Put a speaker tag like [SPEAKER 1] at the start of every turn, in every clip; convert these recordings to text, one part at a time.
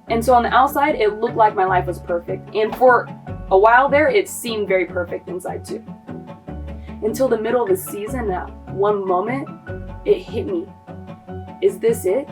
[SPEAKER 1] And so on the outside, it looked like my life was perfect. And for a while there, it seemed very perfect inside too. Until the middle of the season, that one moment, it hit me. Is this it?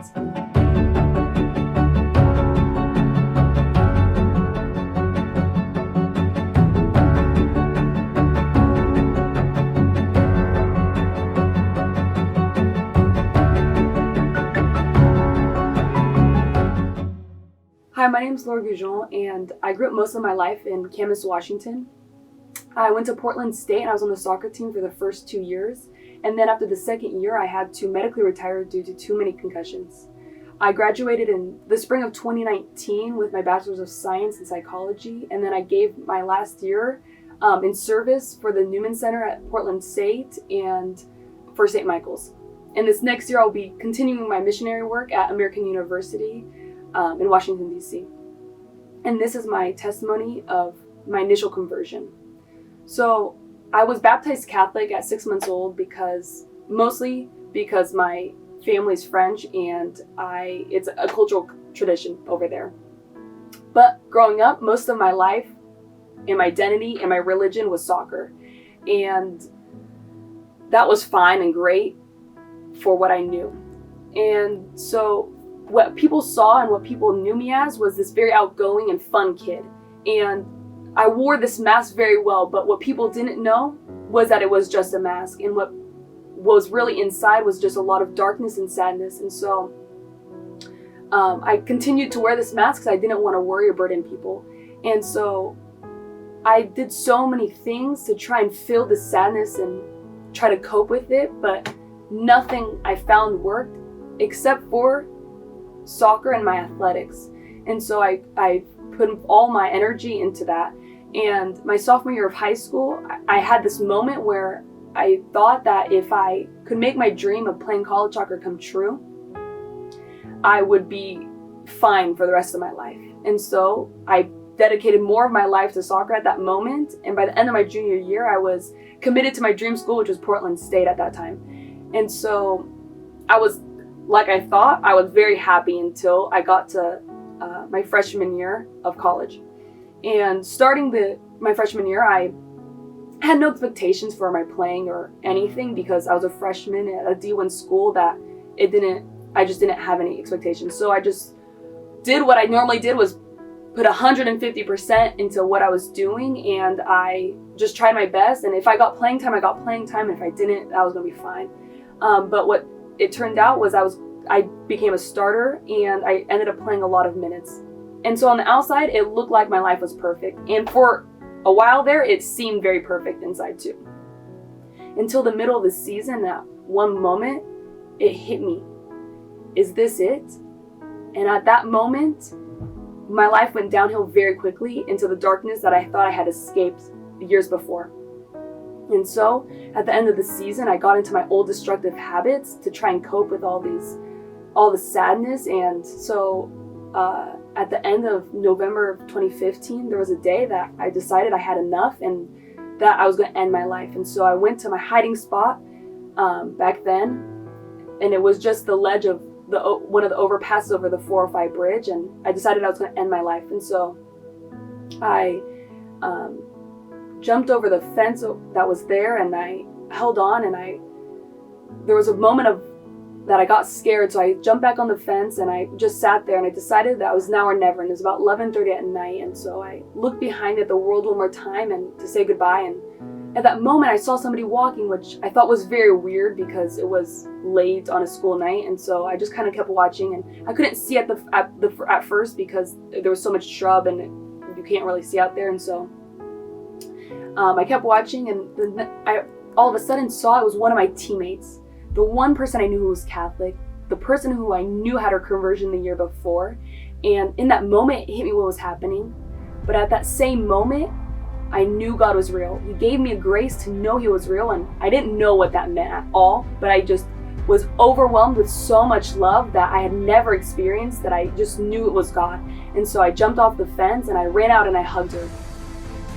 [SPEAKER 1] Hi, my name is Laura Goujon, and I grew up most of my life in Camas, Washington. I went to Portland State and I was on the soccer team for the first 2 years. And then after the second year, I had to medically retire due to too many concussions. I graduated in the spring of 2019 with my Bachelor's of Science in Psychology. And then I gave my last year in service for the Newman Center at Portland State and for St. Michael's. And this next year, I'll be continuing my missionary work at American University in Washington, D.C. And this is my testimony of my initial conversion. So I was baptized Catholic at 6 months old mostly because my family's French and it's a cultural tradition over there. But growing up, most of my life and my identity and my religion was soccer. And that was fine and great for what I knew. And so what people saw and what people knew me as was this very outgoing and fun kid. And I wore this mask very well, but what people didn't know was that it was just a mask. And what was really inside was just a lot of darkness and sadness. And so I continued to wear this mask because I didn't want to worry or burden people. And so I did so many things to try and fill the sadness and try to cope with it, but nothing I found worked except for soccer and my athletics. And so I put all my energy into that. And my sophomore year of high school, I had this moment where I thought that if I could make my dream of playing college soccer come true, I would be fine for the rest of my life. And so I dedicated more of my life to soccer at that moment. And by the end of my junior year, I was committed to my dream school, which was Portland State at that time. And so I was, like I thought, I was very happy until I got to my freshman year of college. And starting my freshman year, I had no expectations for my playing or anything because I was a freshman at a D1 school that I just didn't have any expectations. So I just did what I normally did, was put 150% into what I was doing, and I just tried my best. And if I got playing time, I got playing time. And if I didn't, that was gonna be fine. But what it turned out was I became a starter and I ended up playing a lot of minutes. And so on the outside, it looked like my life was perfect. And for a while there, it seemed very perfect inside too. Until the middle of the season, that one moment, it hit me. Is this it? And at that moment, my life went downhill very quickly into the darkness that I thought I had escaped years before. And so at the end of the season, I got into my old destructive habits to try and cope with all the sadness. And so at the end of November of 2015, there was a day that I decided I had enough and that I was going to end my life. And so I went to my hiding spot back then, and it was just the ledge of one of the overpasses over the 405 bridge, and I decided I was going to end my life. And so I jumped over the fence that was there, and I held on, and there was a moment that I got scared, so I jumped back on the fence and I just sat there, and I decided that it was now or never. And it was about 11:30 at night, and so I looked behind at the world one more time and to say goodbye. And at that moment, I saw somebody walking, which I thought was very weird because it was late on a school night. And so I just kind of kept watching, and I couldn't see at first because there was so much shrub and you can't really see out there. And so I kept watching, and then I all of a sudden saw it was one of my teammates. The one person I knew who was Catholic, the person who I knew had her conversion the year before. And in that moment, it hit me what was happening. But at that same moment, I knew God was real. He gave me a grace to know He was real, and I didn't know what that meant at all, but I just was overwhelmed with so much love that I had never experienced, that I just knew it was God. And so I jumped off the fence and I ran out and I hugged her.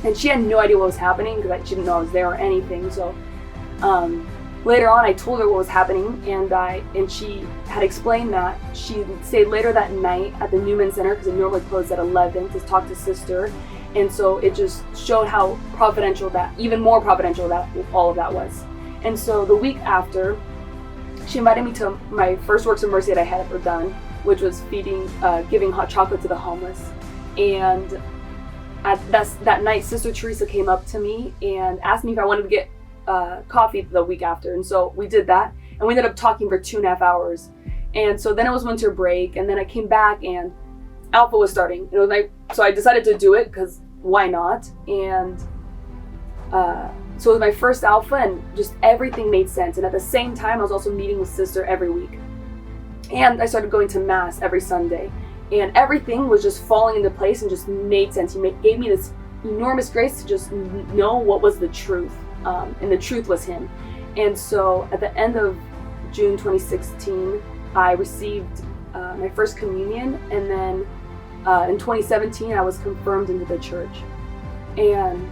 [SPEAKER 1] And she had no idea what was happening because she didn't know I was there or anything. So later on, I told her what was happening, and she had explained that she stayed later that night at the Newman Center because it normally closed at 11 to talk to Sister. And so it just showed how providential that, even more providential that all of that was. And so the week after, she invited me to my first works of mercy that I had ever done, which was giving hot chocolate to the homeless. And that night, Sister Teresa came up to me and asked me if I wanted to get coffee the week after. And so we did that, and we ended up talking for 2.5 hours. And so then it was winter break, and then I came back and Alpha was starting. So I decided to do it because why not? And so it was my first Alpha, and just everything made sense. And at the same time, I was also meeting with Sister every week. And I started going to Mass every Sunday. And everything was just falling into place and just made sense. He gave me this enormous grace to just know what was the truth. And the truth was Him. And so at the end of June 2016, I received my first communion. And then in 2017, I was confirmed into the church. And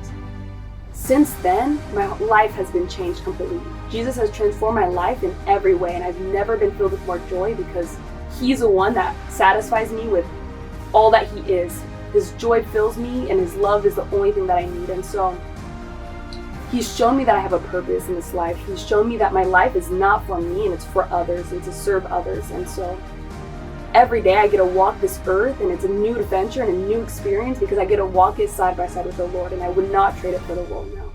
[SPEAKER 1] since then, my life has been changed completely. Jesus has transformed my life in every way, and I've never been filled with more joy because He's the one that satisfies me with all that He is. His joy fills me, and His love is the only thing that I need. And so He's shown me that I have a purpose in this life. He's shown me that my life is not for me, and it's for others, and to serve others. And so every day I get to walk this earth, and it's a new adventure and a new experience because I get to walk it side by side with the Lord, and I would not trade it for the world now.